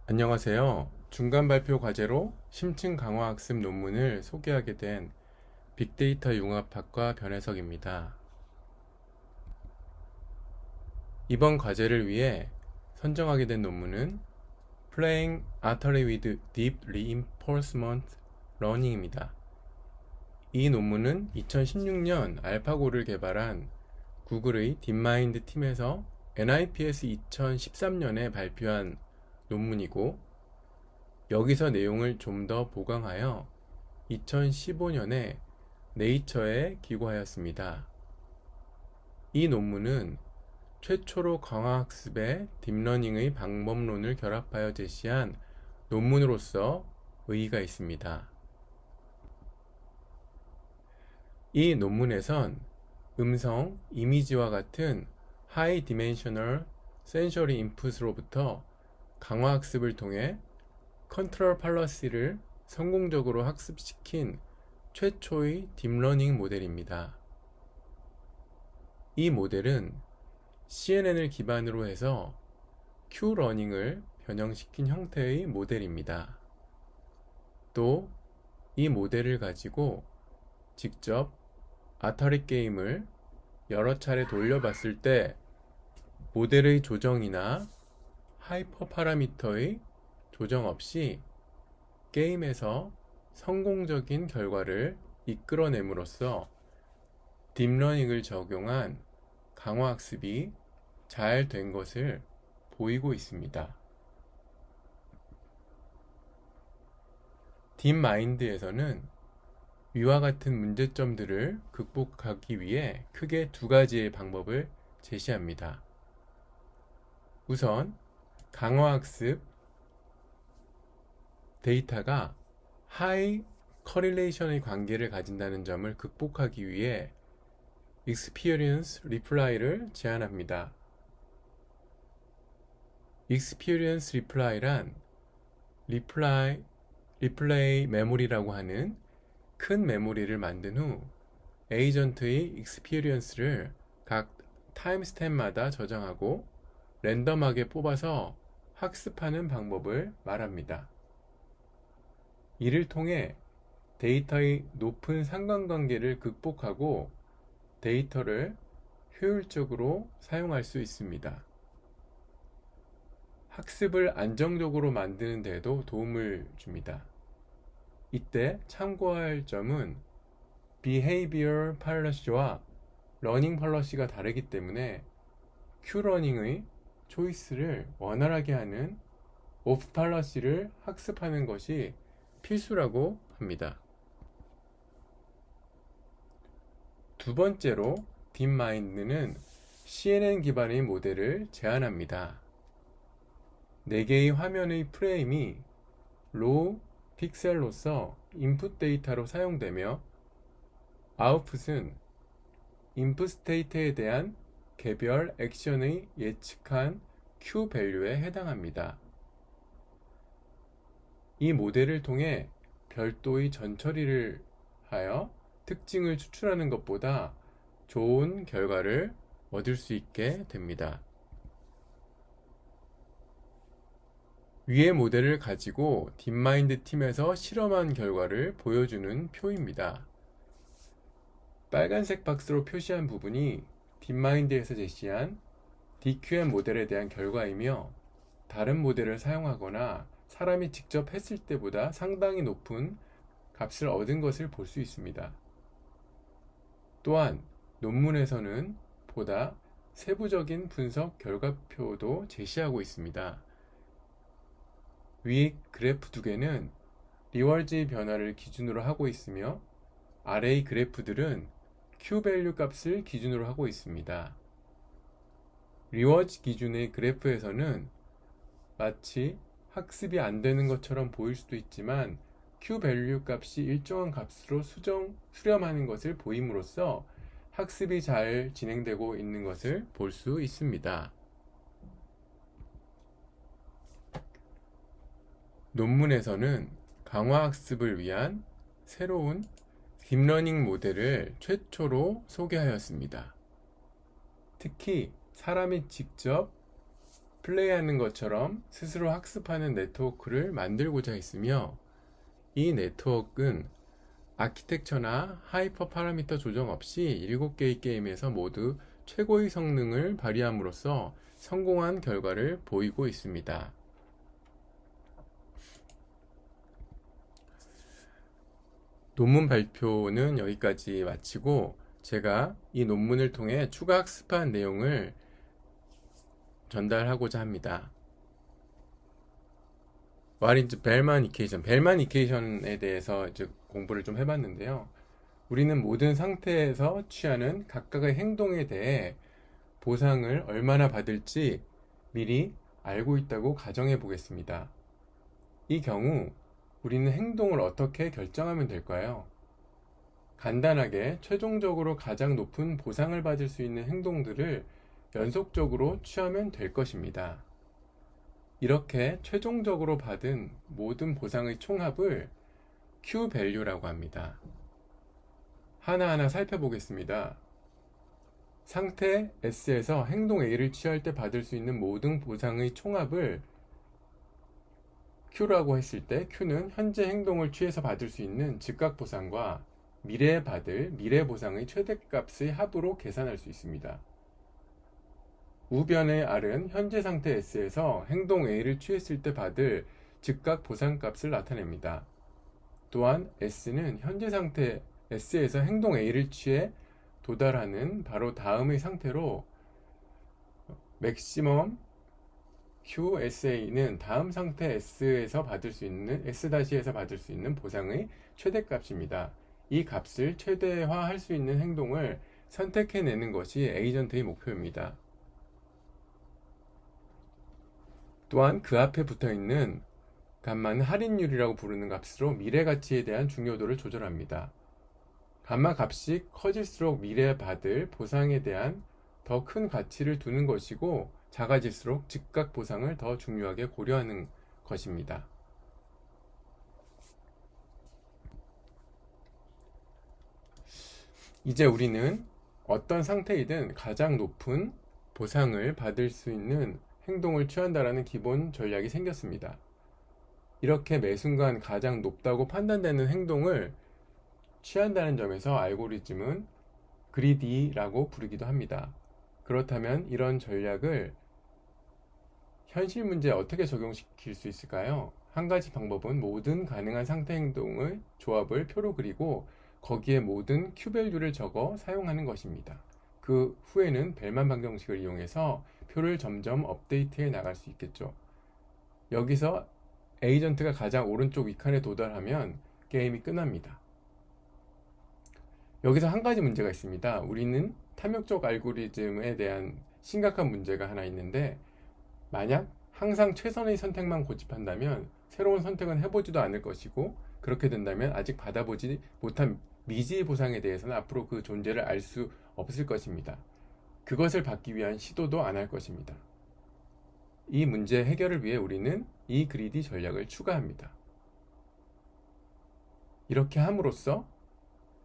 안녕하세요. 중간 발표 과제로 심층 강화 학습 논문을 소개하게 된 빅데이터 융합학과 변혜석입니다. 이번 과제를 위해 선정하게 된 논문은 Playing Atari with Deep Reinforcement Learning입니다. 이 논문은 2016년 알파고를 개발한 구글의 딥마인드 팀에서 NIPS 2013년에 발표한 논문이고, 여기서 내용을 좀 더 보강하여 2015년에 네이처에 기고하였습니다. 이 논문은 최초로 강화학습에 딥러닝의 방법론을 결합하여 제시한 논문으로서 의의가 있습니다. 이 논문에선 음성, 이미지와 같은 하이 디멘셔널 센셔리 인풋으로부터 강화학습을 통해 컨트롤 팔러시를 성공적으로 학습시킨 최초의 딥러닝 모델입니다. 이 모델은 CNN을 기반으로 해서 Q러닝을 변형시킨 형태의 모델입니다. 또 이 모델을 가지고 직접 아타리 게임을 여러 차례 돌려봤을 때 모델의 조정이나 하이퍼 파라미터의 조정 없이 게임에서 성공적인 결과를 이끌어냄으로써 딥러닝을 적용한 강화학습이 잘 된 것을 보이고 있습니다. 딥마인드에서는 위와 같은 문제점들을 극복하기 위해 크게 두 가지의 방법을 제시합니다. 우선 강화학습 데이터가 하이 커릴레이션의 관계를 가진다는 점을 극복하기 위해 Experience Reply를 제안합니다. Experience Reply란 리플레이 메모리라고 하는 큰 메모리를 만든 후 에이전트의 experience를 각 타임스탬마다 저장하고 랜덤하게 뽑아서 학습하는 방법을 말합니다. 이를 통해 데이터의 높은 상관관계를 극복하고 데이터를 효율적으로 사용할 수 있습니다. 학습을 안정적으로 만드는 데도 도움을 줍니다. 이때 참고할 점은 Behavior Fallacy와 Learning Fallacy가 다르기 때문에 Q러닝의 초이스를 원활하게 하는 Off Fallacy를 학습하는 것이 필수라고 합니다. 두 번째로 딥마인드는 CNN 기반의 모델을 제안합니다. 4개의 화면의 프레임이 로우 픽셀로서 인풋 데이터로 사용되며 아웃풋은 인풋 스테이트에 대한 개별 액션의 예측한 Q 밸류에 해당합니다. 이 모델을 통해 별도의 전처리를 하여 특징을 추출하는 것보다 좋은 결과를 얻을 수 있게 됩니다. 위의 모델을 가지고 딥마인드 팀에서 실험한 결과를 보여주는 표입니다. 빨간색 박스로 표시한 부분이 딥마인드에서 제시한 DQM 모델에 대한 결과이며, 다른 모델을 사용하거나 사람이 직접 했을 때보다 상당히 높은 값을 얻은 것을 볼 수 있습니다. 또한 논문에서는 보다 세부적인 분석 결과표도 제시하고 있습니다. 위 그래프 두 개는 리월지 변화를 기준으로 하고 있으며, 아래의 그래프들은 Q밸류 값을 기준으로 하고 있습니다. 리워즈 기준의 그래프에서는 마치 학습이 안 되는 것처럼 보일 수도 있지만 Q밸류 값이 일정한 값으로 수렴하는 것을 보임으로써 학습이 잘 진행되고 있는 것을 볼 수 있습니다. 논문에서는 강화학습을 위한 새로운 딥러닝 모델을 최초로 소개하였습니다. 특히 사람이 직접 플레이하는 것처럼 스스로 학습하는 네트워크를 만들고자 했으며, 이 네트워크는 아키텍처나 하이퍼 파라미터 조정 없이 7개의 게임에서 모두 최고의 성능을 발휘함으로써 성공한 결과를 보이고 있습니다. 논문 발표는 여기까지 마치고, 제가 이 논문을 통해 추가 학습한 내용을 전달하고자 합니다. What is Bellman equation? 벨만 이퀘이션에 대해서 이제 공부를 좀 해봤는데요. 우리는 모든 상태에서 취하는 각각의 행동에 대해 보상을 얼마나 받을지 미리 알고 있다고 가정해 보겠습니다. 이 경우 우리는 행동을 어떻게 결정하면 될까요? 간단하게 최종적으로 가장 높은 보상을 받을 수 있는 행동들을 연속적으로 취하면 될 것입니다. 이렇게 최종적으로 받은 모든 보상의 총합을 Q 밸류라고 합니다. 하나하나 살펴보겠습니다. 상태 S에서 행동 A를 취할 때 받을 수 있는 모든 보상의 총합을 Q라고 했을 때, Q는 현재 행동을 취해서 받을 수 있는 즉각 보상과 미래에 받을 미래 보상의 최대값의 합으로 계산할 수 있습니다. 우변의 R은 현재 상태 S에서 행동 A를 취했을 때 받을 즉각 보상값을 나타냅니다. 또한 S는 현재 상태 S에서 행동 A를 취해 도달하는 바로 다음의 상태로 맥시멈 QSA는 다음 상태 S에서 받을 수 있는 S-에서 받을 수 있는 보상의 최대값입니다. 이 값을 최대화할 수 있는 행동을 선택해내는 것이 에이전트의 목표입니다. 또한 그 앞에 붙어있는 감마는 할인율이라고 부르는 값으로 미래 가치에 대한 중요도를 조절합니다. 감마 값이 커질수록 미래에 받을 보상에 대한 더 큰 가치를 두는 것이고, 작아질수록 즉각 보상을 더 중요하게 고려하는 것입니다. 이제 우리는 어떤 상태이든 가장 높은 보상을 받을 수 있는 행동을 취한다라는 기본 전략이 생겼습니다. 이렇게 매 순간 가장 높다고 판단되는 행동을 취한다는 점에서 알고리즘은 그리디라고 부르기도 합니다. 그렇다면 이런 전략을 현실 문제에 어떻게 적용시킬 수 있을까요? 한 가지 방법은 모든 가능한 상태 행동의 조합을 표로 그리고 거기에 모든 Q밸류를 적어 사용하는 것입니다. 그 후에는 벨만 방정식을 이용해서 표를 점점 업데이트해 나갈 수 있겠죠. 여기서 에이전트가 가장 오른쪽 위칸에 도달하면 게임이 끝납니다. 여기서 한 가지 문제가 있습니다. 우리는 탐욕적 알고리즘에 대한 심각한 문제가 하나 있는데, 만약 항상 최선의 선택만 고집한다면 새로운 선택은 해보지도 않을 것이고, 그렇게 된다면 아직 받아보지 못한 미지의 보상에 대해서는 앞으로 그 존재를 알 수 없을 것입니다. 그것을 받기 위한 시도도 안 할 것입니다. 이 문제 해결을 위해 우리는 이 그리디 전략을 추가합니다. 이렇게 함으로써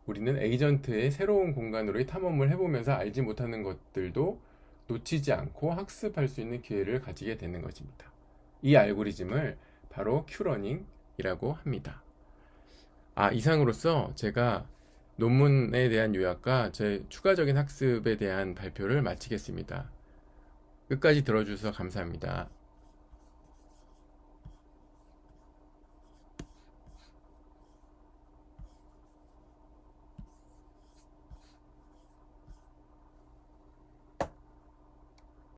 우리는 에이전트의 새로운 공간으로의 탐험을 해보면서 알지 못하는 것들도 놓치지 않고 학습할 수 있는 기회를 가지게 되는 것입니다. 이 알고리즘을 바로 Q러닝이라고 합니다. 이상으로서 제가 논문에 대한 요약과 제 추가적인 학습에 대한 발표를 마치겠습니다. 끝까지 들어주셔서 감사합니다.